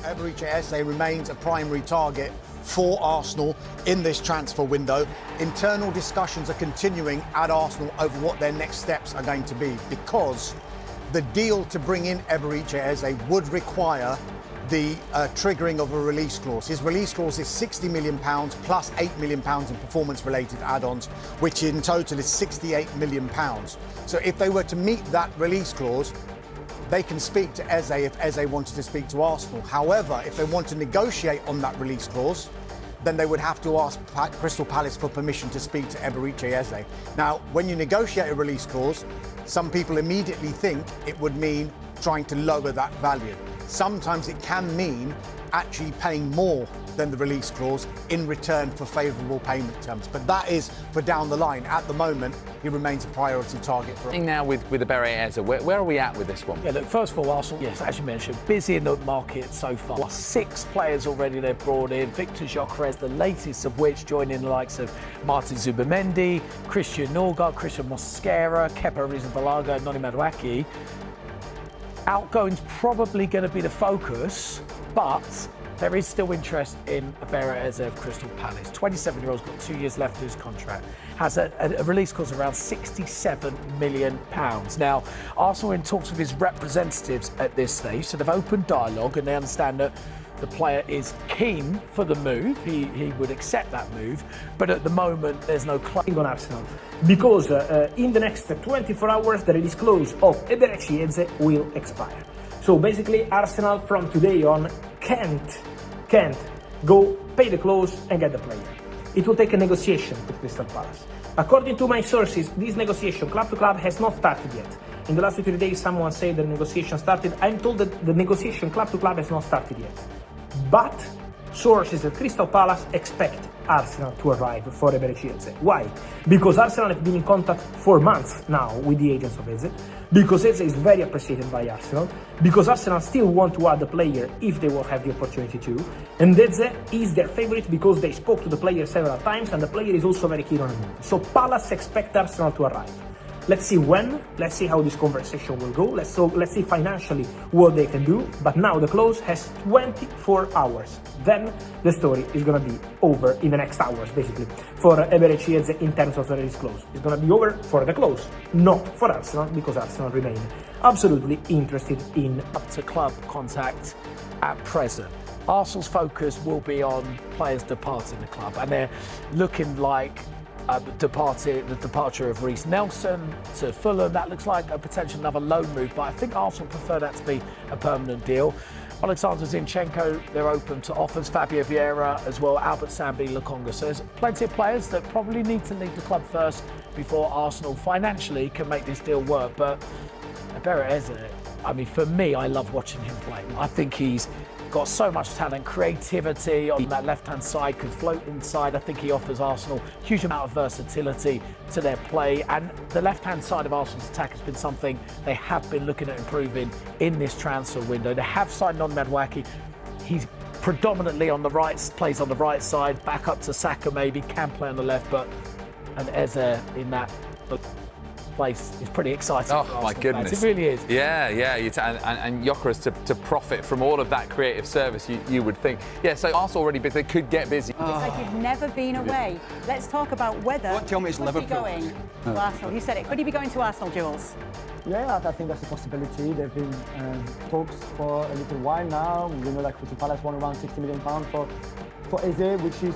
Eberechi Eze remains a primary target for Arsenal in this transfer window. Internal discussions are continuing at Arsenal over what their next steps are going to be, because the deal to bring in Eberechi Eze would require the triggering of a release clause. His release clause is £60 million plus £8 million in performance-related add-ons, which in total is £68 million. So if they were to meet that release clause, they can speak to Eze if Eze wanted to speak to Arsenal. However, if they want to negotiate on that release clause, then they would have to ask Crystal Palace for permission to speak to Eberechi Eze. Now, when you negotiate a release clause, some people immediately think it would mean trying to lower that value. Sometimes it can mean actually paying more than the release clause in return for favourable payment terms. But that is for down the line. At the moment, he remains a priority target for us. Now with Eberechi Eze, where are we at with this one? Yeah, look, first of all, Arsenal, yes, as you mentioned, busy in the market so far. 6 players already they've brought in. Victor Gyökeres, the latest of which joining the likes of Martin Zubimendi, Christian Norgard, Christian Mosquera, Kepa Arrizabalaga, Noni Madueke. Outgoing's probably going to be the focus, but there is still interest in Eberechi Eze of Crystal Palace. 27-year-old's got 2 years left of his contract. Has a release clause around £67 million. Now, Arsenal are in talks with his representatives at this stage, so they've opened dialogue and they understand that the player is keen for the move. He would accept that move, but at the moment there's no claim on Arsenal, because in the next 24 hours the release clause of Eberechi Eze will expire. So basically Arsenal from today on can't go pay the clause and get the player. It will take a negotiation with Crystal Palace. According to my sources, this negotiation club to club has not started yet. In the last 3 days someone said the negotiation started. I'm told that the negotiation club to club has not started yet. But sources at Crystal Palace expect Arsenal to arrive for Eberechi Eze. Why? Because Arsenal have been in contact for months now with the agents of Eze, because Eze is very appreciated by Arsenal, because Arsenal still want to add the player if they will have the opportunity to, and Eze is their favourite because they spoke to the player several times and the player is also very keen on the move. So Palace expect Arsenal to arrive. Let's see when, let's see how this conversation will go, let's see financially what they can do, but now the clause has 24 hours. Then the story is going to be over in the next hours, basically, for Eberechi Eze in terms of the release clause. It's going to be over for the clause, not for Arsenal, because Arsenal remain absolutely interested in up-to-club contact at present. Arsenal's focus will be on players departing the club, and they're looking like the departure of Reece Nelson to Fulham. That looks like a potential another loan move, but I think Arsenal prefer that to be a permanent deal. Alexander Zinchenko, they're open to offers. Fabio Vieira as well, Albert Sambi, Lokonga. So there's plenty of players that probably need to leave the club first before Arsenal financially can make this deal work. But Eberechi Eze, I mean, for me, I love watching him play. I think he's got so much talent, creativity on that left-hand side, can float inside. I think he offers Arsenal a huge amount of versatility to their play, and the left-hand side of Arsenal's attack has been something they have been looking at improving in this transfer window. They have signed Noni Madueke. He's predominantly on the right, plays on the right side, back up to Saka maybe, can play on the left, but and Eze in that place is pretty exciting. Oh my goodness, fans. It really is. Yeah, and Gyökeres to profit from all of that creative service, you would think. Yeah, so Arsenal already busy, they could get busy. It's like you've never been away. Let's talk about whether Don't tell me it's Liverpool. Going to Arsenal. You said it. Could he be going to Arsenal, Jules? Yeah, I think that's a possibility. There've been talks for a little while now. We know that Crystal Palace won around £60 million for Eze, which is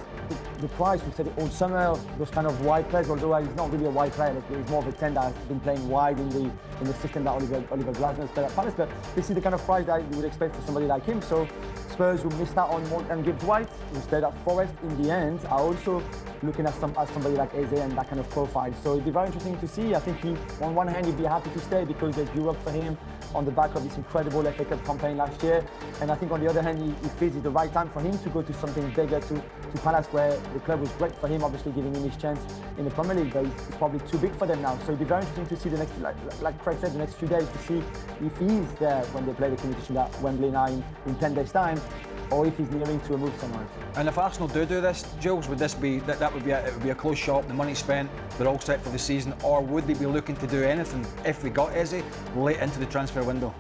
the price. We said it all summer of those kind of wide players, although he's not really a wide player. He's more of a 10 that has been playing wide in the system that Oliver Glasner's played at Palace. But this is the kind of price that you would expect for somebody like him. So Spurs, who missed out on Morgan Gibbs-White, who stayed at Forest in the end, are also looking at somebody like Eze and that kind of profile. So it'd be very interesting to see. I think on one hand, he'd be happy to stay because there's Europe for him on the back of this incredible FA Cup campaign last year. And I think on the other hand, he feels it's the right time for him to go to something bigger, to Palace, where the club was great for him, obviously giving him his chance in the Premier League, but it's probably too big for them now. So it'd be very interesting to see the next, like Craig said, the next few days, to see if he's there when they play the competition at Wembley now in 10 days' time, or if he's nearing to a move somewhere. And if Arsenal do this, Jules, would this be it would be a close shop? The money spent, they're all set for the season, or would they be looking to do anything if we got Eze late into the transfer window?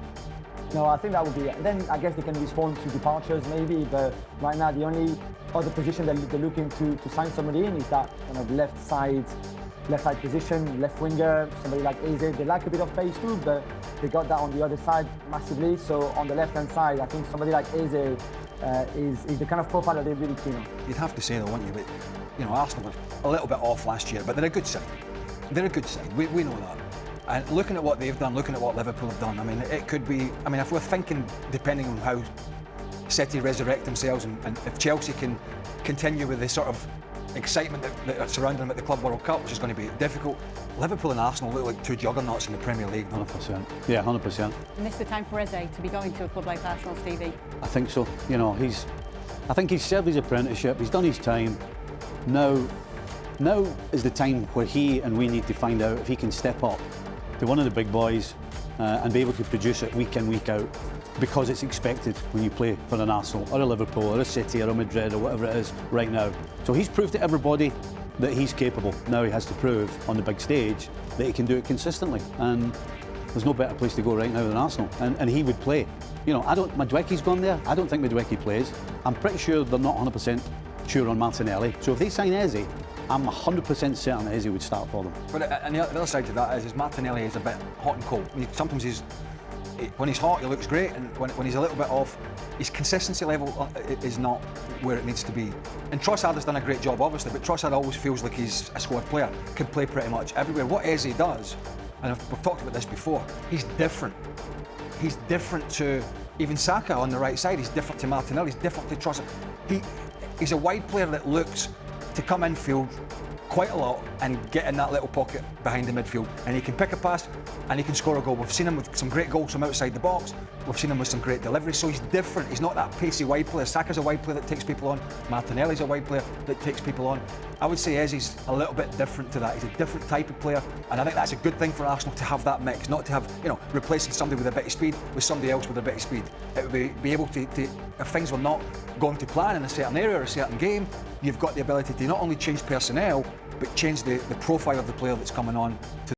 No, I think that would be it. Then I guess they can respond to departures maybe, but right now the only other position that they're looking to sign somebody in is that kind of left side position, left winger, somebody like Eze. They like a bit of pace too, but they got that on the other side massively. So on the left-hand side, I think somebody like Eze is the kind of profile that they're really keen on. You'd have to say though, wouldn't you? But, you know, Arsenal were a little bit off last year, but they're a good side. They're a good side. We know that. And looking at what they've done, looking at what Liverpool have done, I mean, it could be. I mean, if we're thinking, depending on how City resurrect themselves, and if Chelsea can continue with the sort of excitement that are surrounding them at the Club World Cup, which is going to be difficult, Liverpool and Arsenal look like two juggernauts in the Premier League. 100%. Yeah, 100%. And this is the time for Eze to be going to a club like Arsenal, Stevie. I think so. You know, I think he's served his apprenticeship. He's done his time. Now is the time where he and we need to find out if he can step up to one of the big boys and be able to produce it week in, week out, because it's expected when you play for an Arsenal or a Liverpool or a City or a Madrid or whatever it is right now. So he's proved to everybody that he's capable. Now he has to prove on the big stage that he can do it consistently, and there's no better place to go right now than Arsenal, and he would play. You know, Madueke's gone there. I don't think Madueke plays. I'm pretty sure they're not 100% sure on Martinelli. So if they sign Eze, I'm 100% certain that Eze would start for them. But and the other side to that is Martinelli is a bit hot and cold. Sometimes when he's hot, he looks great, and when he's a little bit off, his consistency level is not where it needs to be. And Trossard has done a great job, obviously, but Trossard always feels like he's a squad player, can play pretty much everywhere. What Eze does, and we've talked about this before, he's different. He's different to even Saka on the right side. He's different to Martinelli. He's different to Trossard. He's a wide player that looks to come infield quite a lot and get in that little pocket behind the midfield, and he can pick a pass and he can score a goal. We've seen him with some great goals from outside the box. We've seen him with some great deliveries, so he's different. He's not that pacey wide player. Saka's a wide player that takes people on. Martinelli's a wide player that takes people on. I would say Eze's a little bit different to that. He's a different type of player, and I think that's a good thing for Arsenal to have that mix, not to have, you know, replacing somebody with a bit of speed with somebody else with a bit of speed. It would be able to if things were not going to plan in a certain area or a certain game, you've got the ability to not only change personnel, but change the profile of the player that's coming on to